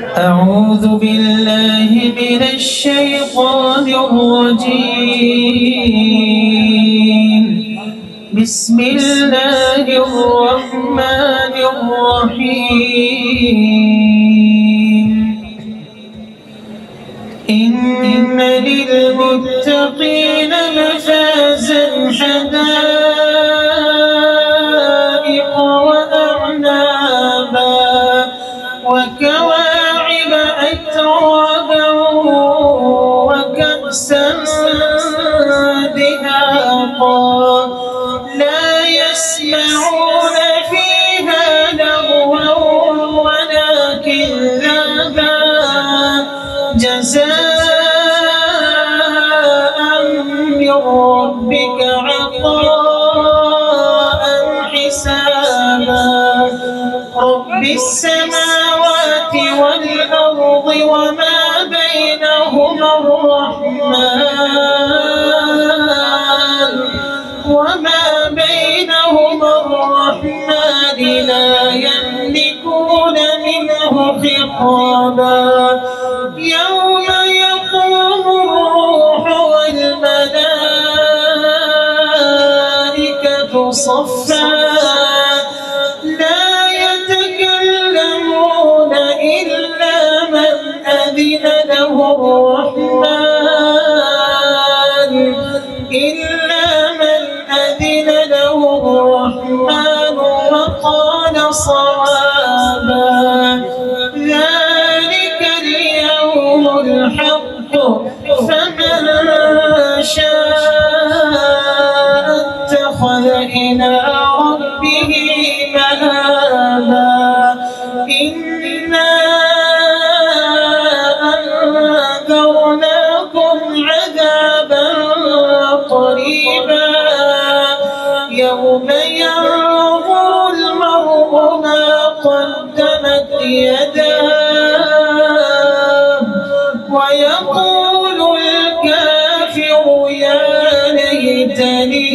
أعوذ بالله من الشيطان الرجيم. بسم الله الرحمن الرحيم. إن للمتقين مفازا حدائق وأعنابا وكواعب أترابا وكأسا دهاقا لا يسمعون فيها لغوا ولا كذابا جزاء من ربك عطاء حسابا رب السماوات والأرض وما بينهما الرحمن لا يملكون منه خطابا يوم يقوم الروح والملائكة صفا لا يتكلمون إلا من أذن له الرحمن وقال صوابا ذلك اليوم الحق فمن شاء اتخذ إلى ربه مآبا إنا أنذرناكم عذابا قريبا يوم ينظر المرء ما قدمت يداه ويقول الكافر يا ليتني